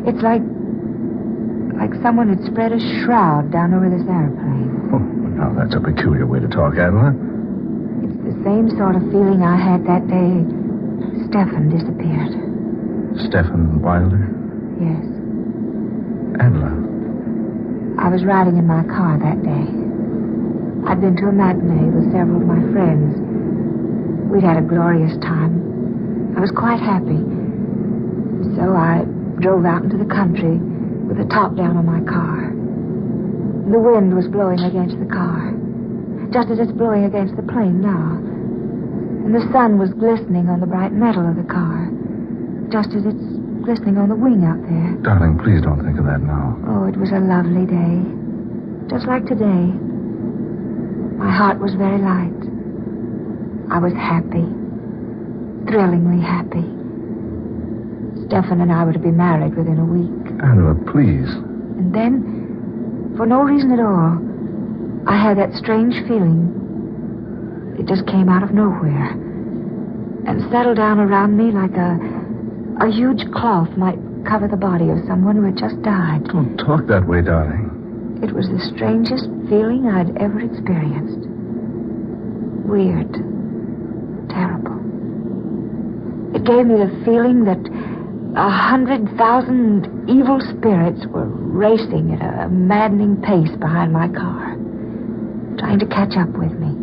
It's like someone had spread a shroud down over this airplane. Oh, now that's a peculiar way to talk, Adela. It's the same sort of feeling I had that day Stefan disappeared. Stefan Wilder? Yes. Adela. I was riding in my car that day. I'd been to a matinee with several of my friends. We'd had a glorious time. I was quite happy. So I drove out into the country with the top down on my car. The wind was blowing against the car, just as it's blowing against the plane now. And the sun was glistening on the bright metal of the car, just as it's glistening on the wing out there. Darling, please don't think of that now. Oh, it was a lovely day. Just like today. My heart was very light. I was happy. Thrillingly happy. Stefan and I were to be married within a week. Adela, please. And then, for no reason at all, I had that strange feeling. It just came out of nowhere and settled down around me like a huge cloth might cover the body of someone who had just died. Don't talk that way, darling. It was the strangest feeling I'd ever experienced. Weird. Terrible. It gave me the feeling that 100,000 evil spirits were racing at a maddening pace behind my car, trying to catch up with me,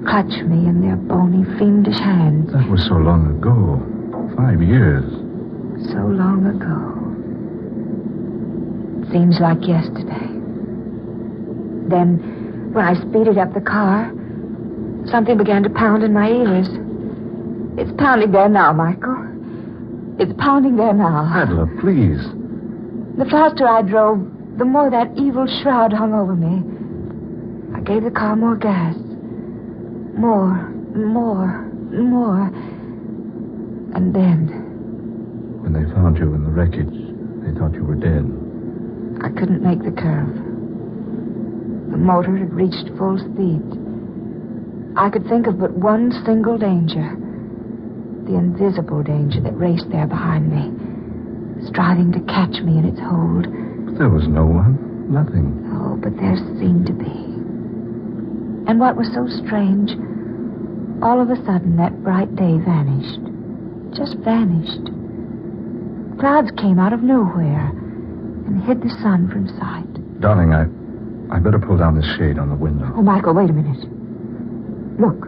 clutch me in their bony, fiendish hands. That was so long ago. 5 years. So long ago. It seems like yesterday. Then, when I speeded up the car, something began to pound in my ears. It's pounding there now, Michael. It's pounding there now. Adela, please. The faster I drove, the more that evil shroud hung over me. I gave the car more gas. More, and more, and more. And then... When they found you in the wreckage, they thought you were dead. I couldn't make the curve. The motor had reached full speed. I could think of but one single danger. The invisible danger that raced there behind me, striving to catch me in its hold. But there was no one. Nothing. Oh, but there seemed to be. And what was so strange, all of a sudden that bright day vanished. Just vanished. Clouds came out of nowhere and hid the sun from sight. Darling, I better pull down this shade on the window. Oh, Michael, wait a minute. Look.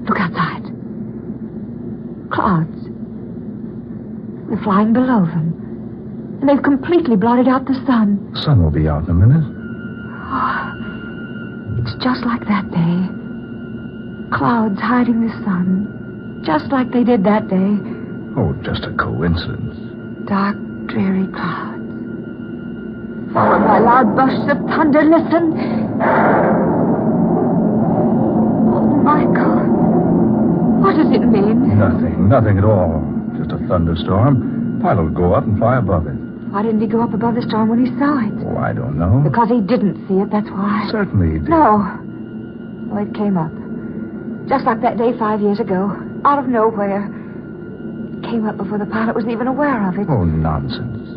Look outside. Clouds. They're flying below them. And they've completely blotted out the sun. The sun will be out in a minute. Oh, it's just like that day. Clouds hiding the sun. Just like they did that day. Oh, just a coincidence. Dark, dreary clouds. Followed by loud bursts of thunder. Listen. Oh, Michael. What does it mean? Nothing at all. Just a thunderstorm. Pilot will go up and fly above it. Why didn't he go up above the storm when he saw it? Oh, I don't know. Because he didn't see it, that's why. Certainly he did. No. Oh, it came up. Just like that day 5 years ago. Out of nowhere. It came up before the pilot was even aware of it. Oh, nonsense.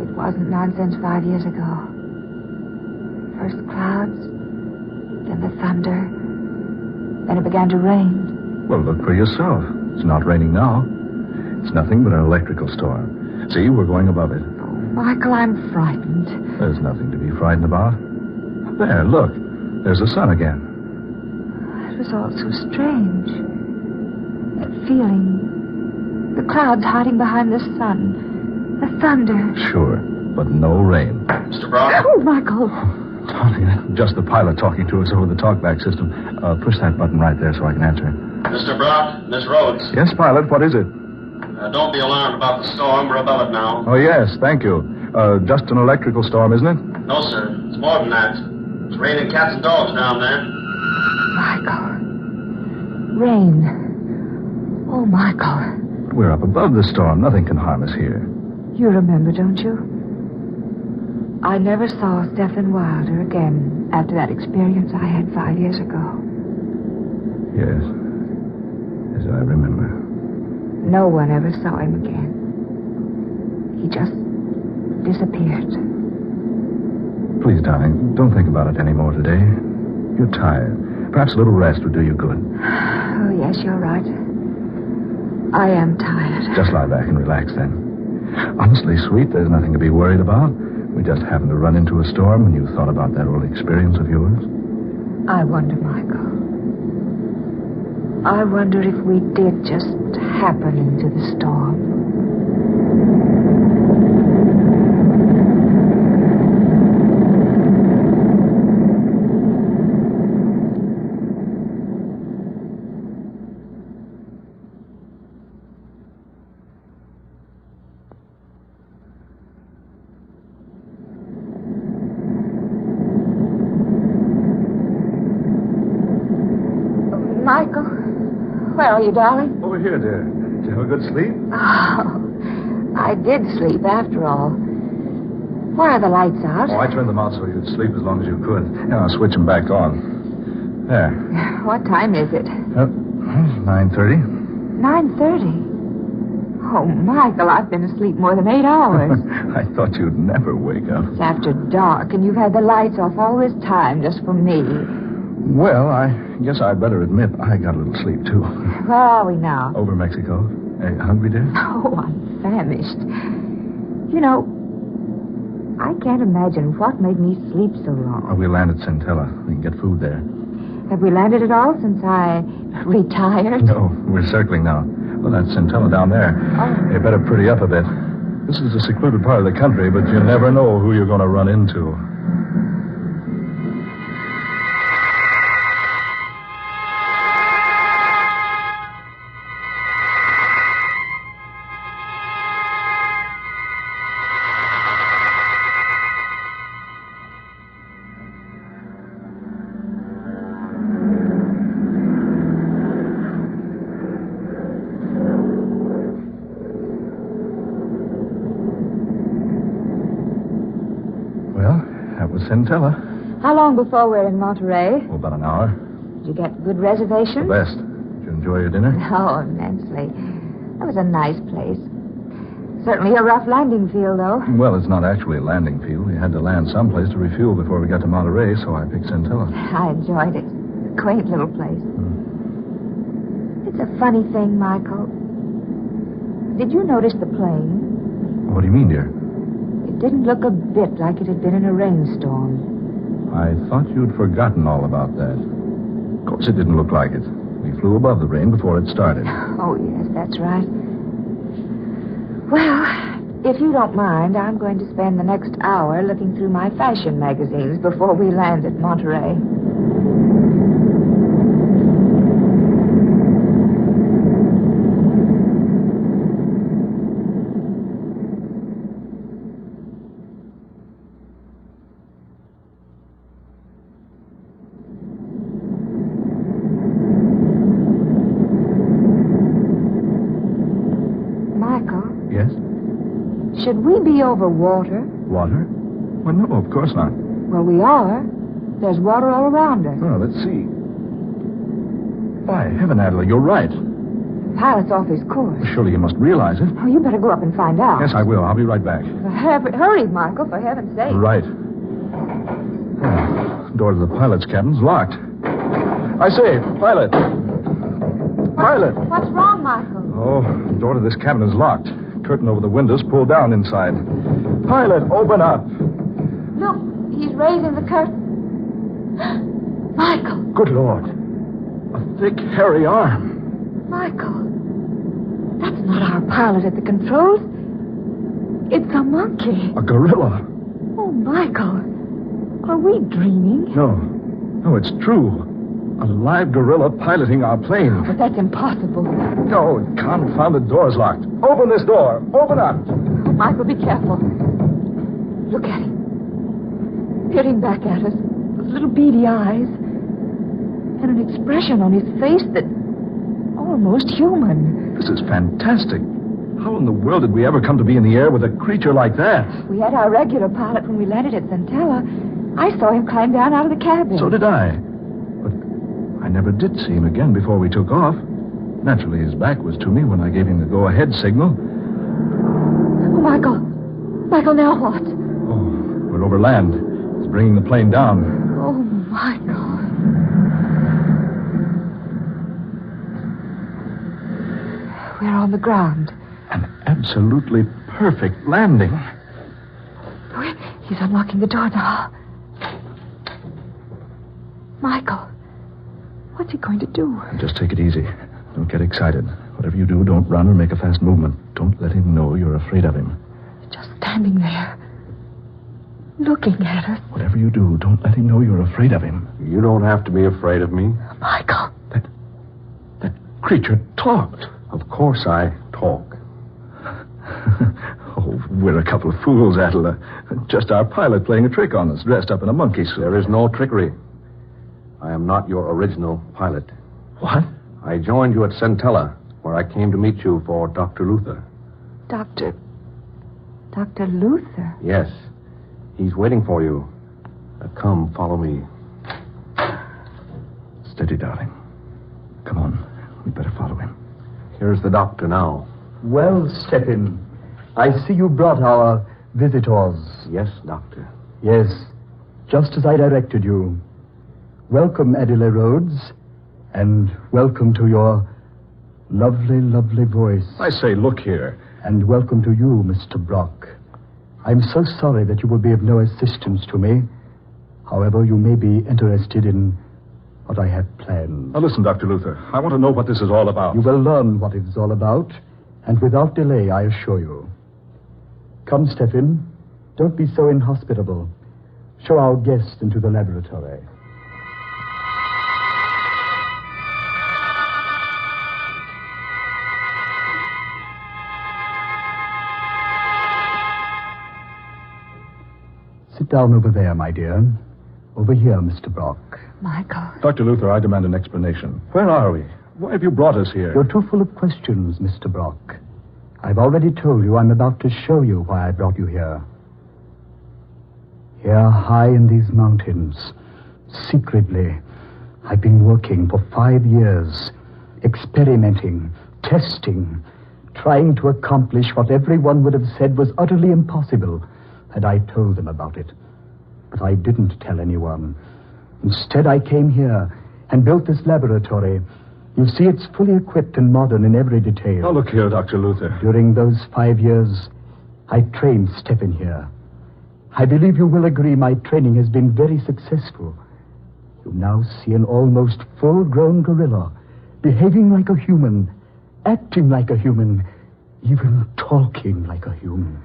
It wasn't nonsense 5 years ago. First clouds, then the thunder, then it began to rain. Well, look for yourself. It's not raining now. It's nothing but an electrical storm. See, we're going above it. Oh, Michael, I'm frightened. There's nothing to be frightened about. There, look. There's the sun again. It was all so strange. That feeling. The clouds hiding behind the sun. The thunder. Sure, but no rain. Mr. Brown? Oh, Michael. Darling, just the pilot talking to us over the talkback system. Push that button right there so I can answer. Mr. Brown, Miss Rhodes. Yes, pilot, what is it? Don't be alarmed about the storm. We're above it now. Oh, yes, thank you. Just an electrical storm, isn't it? No, sir. It's more than that. It's raining cats and dogs down there. Michael. Rain. Oh, Michael. We're up above the storm. Nothing can harm us here. You remember, don't you? I never saw Stefan Wilder again after that experience I had 5 years ago. Yes. Yes, I remember. No one ever saw him again. he just disappeared. Please, darling, don't think about it anymore today. You're tired. Perhaps a little rest would do you good. Oh, yes, you're right. I am tired. Just lie back and relax then. Honestly, sweet, there's nothing to be worried about. We just happened to run into a storm when you thought about that old experience of yours. I wonder, Michael. I wonder if we did just happen into the storm. Michael, where are you, darling? Over here, dear. Did you have a good sleep? Oh, I did sleep after all. Why are the lights out? Oh, I turned them out so you'd sleep as long as you could. Now I'll switch them back on. There. What time is it? 9:30. 9:30. Oh, Michael, I've been asleep more than 8 hours. I thought you'd never wake up. It's after dark, and you've had the lights off all this time just for me. Well, I guess I'd better admit I got a little sleep, too. Where are we now? Over Mexico. Hungry, dear? Oh, I'm famished. You know, I can't imagine what made me sleep so long. Oh, we land at Centella. We can get food there. Have we landed at all since I retired? No, we're circling now. Well, that's Centella down there. Oh. You better pretty up a bit. This is a secluded part of the country, but you never know who you're going to run into. Centella. How long before we're in Monterey? Oh, about an hour. Did you get good reservations? The best. Did you enjoy your dinner? Oh, immensely. That was a nice place. Certainly a rough landing field, though. Well, it's not actually a landing field. We had to land someplace to refuel before we got to Monterey, so I picked Centella. I enjoyed it. A quaint little place. It's a funny thing, Michael. Did you notice the plane? What do you mean, dear? It didn't look a bit like it had been in a rainstorm. I thought you'd forgotten all about that. Of course, it didn't look like it. We flew above the rain before it started. Oh, yes, that's right. Well, if you don't mind, I'm going to spend the next hour looking through my fashion magazines before we land at Monterey. Yes? Should we be over water? Water? Well, no, of course not. Well, we are. There's water all around us. Oh, let's see. Why, heaven, Adela, you're right. The pilot's off his course. Surely you must realize it. Oh, you better go up and find out. Yes, I will. I'll be right back. Hurry, Michael, for heaven's sake. Right. Oh, door to the pilot's cabin's locked. I say, pilot. Pilot. What's wrong, Michael? Oh, the door to this cabin is locked. Curtain over the windows pulled down inside. Pilot, open up. Look, he's raising the curtain. Michael. Good Lord. A thick, hairy arm. Michael. That's not our pilot at the controls. It's a monkey. A gorilla. Oh, Michael. Are we dreaming? No. No, it's true. A live gorilla piloting our plane. But that's impossible. No, confounded door's locked. Open this door. Open up. Oh, Michael, be careful. Look at him. Peering back at us. Those little beady eyes. And an expression on his face that... almost human. This is fantastic. How in the world did we ever come to be in the air with a creature like that? We had our regular pilot when we landed at Centella. I saw him climb down out of the cabin. So did I. But I never did see him again before we took off. Naturally, his back was to me when I gave him the go-ahead signal. Oh, Michael. Michael, now what? Oh, we're over land. It's bringing the plane down. Oh, Michael. We're on the ground. An absolutely perfect landing. He's unlocking the door now. Michael, what's he going to do? Just take it easy. Don't get excited. Whatever you do, don't run or make a fast movement. Don't let him know you're afraid of him. Just standing there, looking at us. Whatever you do, don't let him know you're afraid of him. You don't have to be afraid of me. Michael. That creature talked. Of course I talk. Oh, we're a couple of fools, Attila. Just our pilot playing a trick on us, dressed up in a monkey suit. There is no trickery. I am not your original pilot. What? I joined you at Centella, where I came to meet you for Dr. Luther. Dr. Luther? Yes. He's waiting for you. Come, follow me. Steady, darling. Come on. We'd better follow him. Here's the doctor now. Well, Stephen, I see you brought our visitors. Yes, doctor. Yes, just as I directed you. Welcome, Adela Rhodes, and welcome to your lovely, lovely voice. I say, look here. And welcome to you, Mr. Brock. I'm so sorry that you will be of no assistance to me. However, you may be interested in what I have planned. Now, listen, Dr. Luther. I want to know what this is all about. You will learn what it's all about, and without delay, I assure you. Come, Stephen. Don't be so inhospitable. Show our guest into the laboratory. Sit down over there, my dear. Over here, Mr. Brock. Michael. Dr. Luther, I demand an explanation. Where are we? Why have you brought us here? You're too full of questions, Mr. Brock. I've already told you I'm about to show you why I brought you here. Here, high in these mountains, secretly, I've been working for 5 years, experimenting, testing, trying to accomplish what everyone would have said was utterly impossible had I told them about it. But I didn't tell anyone. Instead, I came here and built this laboratory. You see, it's fully equipped and modern in every detail. Now, look here, Dr. Luther. During those 5 years, I trained Stephen here. I believe you will agree my training has been very successful. You now see an almost full-grown gorilla, behaving like a human, acting like a human, even talking like a human.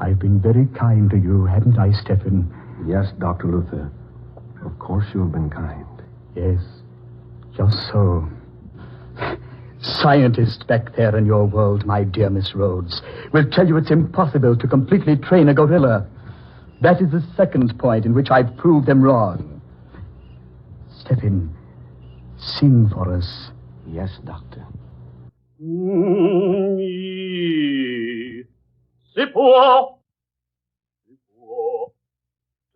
I've been very kind to you, haven't I, Stephen? Yes, Dr. Luther. Of course you have been kind. Yes, just so. Scientists back there in your world, my dear Miss Rhodes, will tell you it's impossible to completely train a gorilla. That is the second point in which I've proved them wrong. Stephen, sing for us. Yes, Doctor. Si può,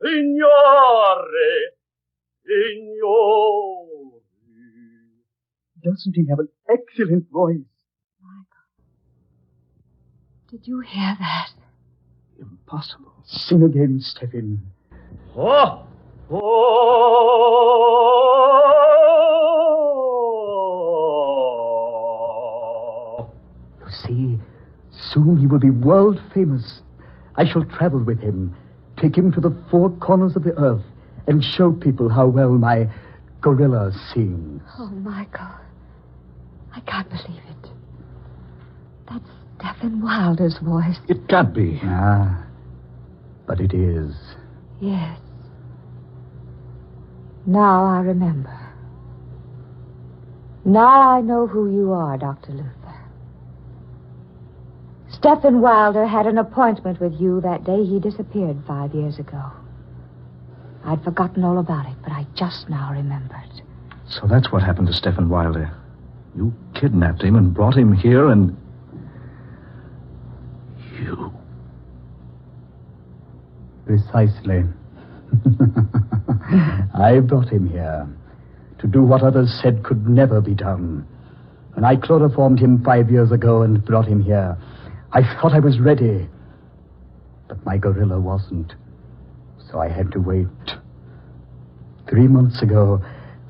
signore, signori. Doesn't he have an excellent voice? Michael, did you hear that? Impossible. Sing again, Stephen. Oh, oh. You see, soon he will be world famous. I shall travel with him, take him to the 4 corners of the earth, and show people how well my gorilla sings. Oh, Michael, I can't believe it. That's Stephen Wilder's voice. It can't be. Ah, but it is. Yes. Now I remember. Now I know who you are, Dr. Luther. Stephen Wilder had an appointment with you that day he disappeared 5 years ago. I'd forgotten all about it, but I just now remembered. So that's what happened to Stephen Wilder. You kidnapped him and brought him here and... You... Precisely. I brought him here to do what others said could never be done. When I chloroformed him 5 years ago and brought him here, I thought I was ready. but my gorilla wasn't. So I had to wait. 3 months ago,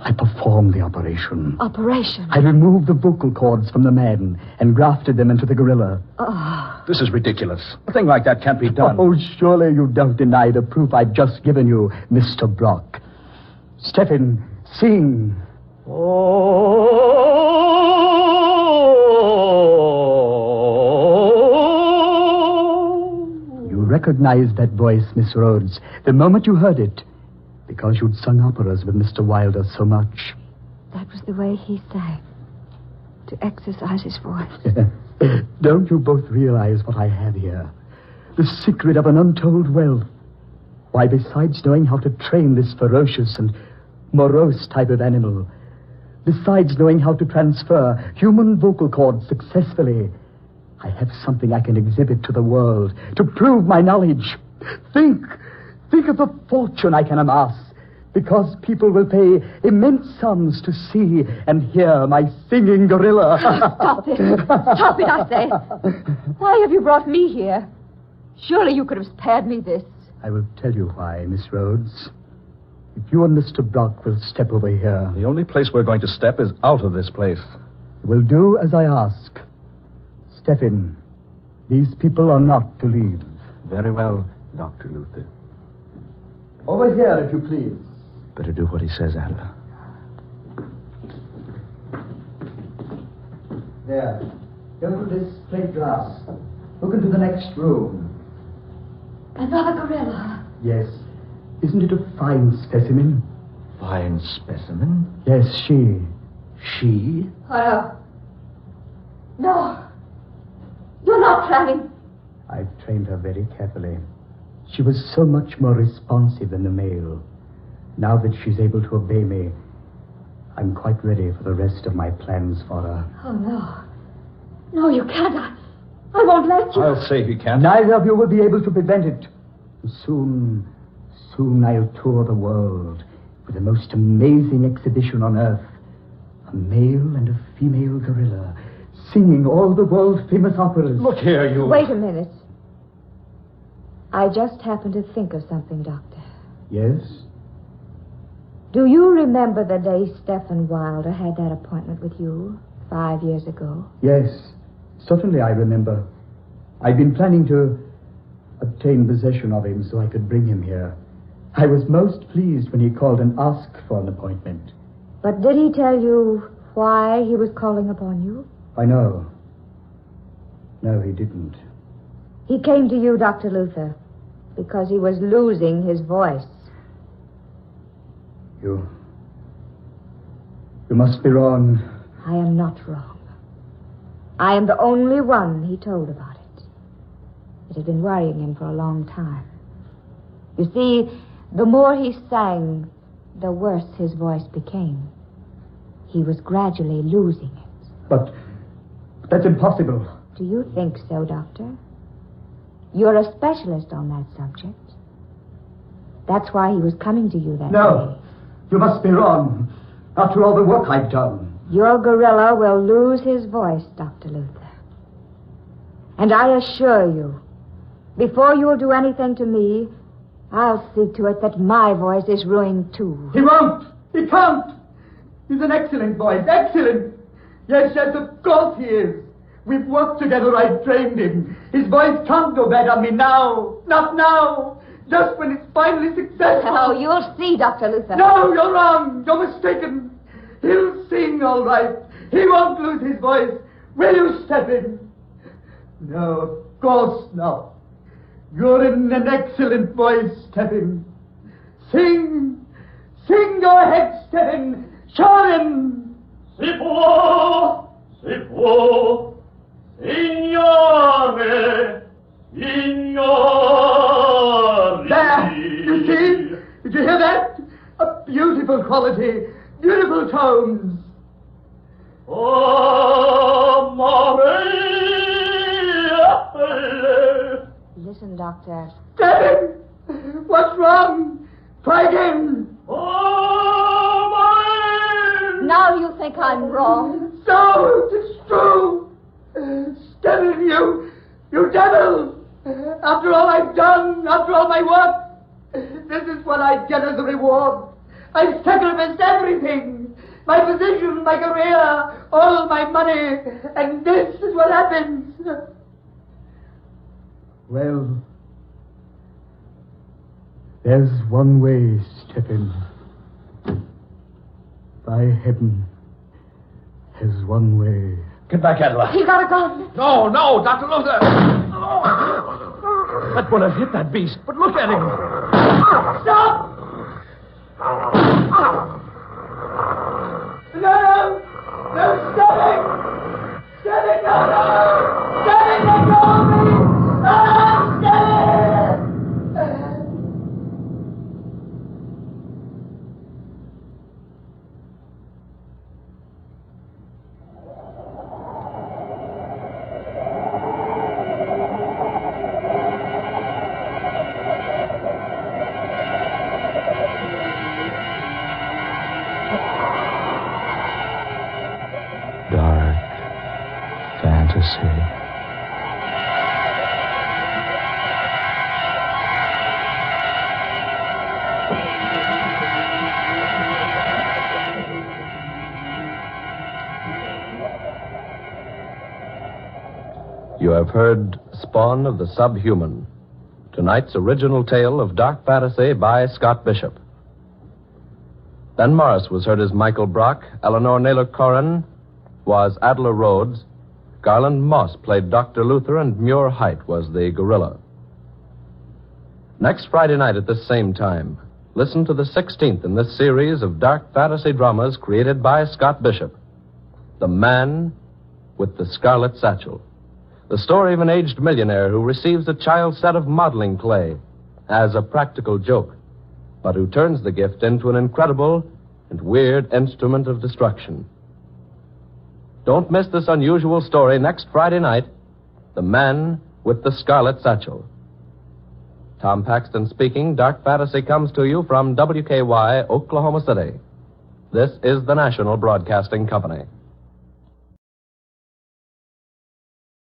I performed the operation. Operation? I removed the vocal cords from the man and grafted them into the gorilla. Oh. This is ridiculous. A thing like that can't be done. Oh, surely you don't deny the proof I've just given you, Mr. Brock. Stephen, sing. You recognized that voice, Miss Rhodes, the moment you heard it, because you'd sung operas with Mr. Wilder so much. That was the way he sang, to exercise his voice. Don't you both realize what I have here? The secret of an untold wealth. Why, besides knowing how to train this ferocious and morose type of animal, besides knowing how to transfer human vocal cords successfully, I have something I can exhibit to the world to prove my knowledge. Think of the fortune I can amass, because people will pay immense sums to see and hear my singing gorilla. Stop it. Stop it, I say. Why have you brought me here? Surely you could have spared me this. I will tell you why, Miss Rhodes. If you and Mr. Brock will step over here, The only place we're going to step is out of this place. you will do as I ask. Step in. These people are not to leave. Very well, Dr. Luther. Over here, if you please. Better do what he says, Adler. There. Go to this plate glass. Look into the next room. Another gorilla. Yes. Isn't it a fine specimen? Fine specimen. Yes, she. She? Oh, no. No. You're not planning. I've trained her very carefully. She was so much more responsive than the male. Now that she's able to obey me, I'm quite ready for the rest of my plans for her. Oh, no. No, you can't. I won't let you. I'll say he can't. Neither of you will be able to prevent it. Soon I'll tour the world with the most amazing exhibition on earth. A male and a female gorilla singing all the world-famous operas. Look here, you... Wait a minute. I just happened to think of something, Doctor. Yes? Do you remember the day Stephen Wilder had that appointment with you 5 years ago? Yes, certainly I remember. I'd been planning to obtain possession of him so I could bring him here. I was most pleased when he called and asked for an appointment. But did he tell you why he was calling upon you? I know. No, he didn't. He came to you, Dr. Luther, because he was losing his voice. You must be wrong. I am not wrong. I am the only one he told about it. It had been worrying him for a long time. You see, the more he sang, the worse his voice became. He was gradually losing it. But that's impossible. Do you think so, Doctor? You're a specialist on that subject. That's why he was coming to you that No, day. you must be wrong. After all the work I've done. Your gorilla will lose his voice, Dr. Luther. And I assure you, before you'll do anything to me, I'll see to it that my voice is ruined too. He won't. He can't. He's an excellent voice. Excellent. Yes, of course he is. We've worked together. I've trained him. His voice can't go bad on me now. Not now. Just when it's finally successful. Oh, you'll see, Dr. Luther. No, you're wrong. You're mistaken. He'll sing all right. He won't lose his voice. Will you, Stephen? No, of course not. You're in an excellent voice, Stephen. Sing. Sing, go ahead, Stephen. Show him. Si può, signore, signori. There, you see? Did you hear that? A beautiful quality, beautiful tones. Oh, Maria. Listen, Doctor. Stephen, what's wrong? Try again. Oh, Maria. Now you think I'm wrong. No, it's true. Stephen, you devil. After all I've done, after all my work, this is what I get as a reward. I've sacrificed everything. My position, my career, all my money, and this is what happens. Well, there's one way, Stephen. By heaven, there's one way. Get back, Adela. He got a gun. No, no, Dr. Luther! That bullet hit that beast, but look at him. Stop! No! No, Stephen! Stephen, no! Stephen, let go of me! Ah, Stephen! Dark fantasy. You have heard Spawn of the Subhuman, tonight's original tale of dark fantasy by Scott Bishop. Ben Morris was heard as Michael Brock, Eleanor Naylor Corrin was Adela Rhodes, Garland Moss played Dr. Luther, and Muir Height was the gorilla. Next Friday night at this same time, listen to the 16th in this series of dark fantasy dramas created by Scott Bishop, The Man with the Scarlet Satchel. The story of an aged millionaire who receives a child's set of modeling clay as a practical joke, but who turns the gift into an incredible and weird instrument of destruction. Don't miss this unusual story next Friday night, The Man with the Scarlet Satchel. Tom Paxton speaking. Dark Fantasy comes to you from WKY, Oklahoma City. This is the National Broadcasting Company.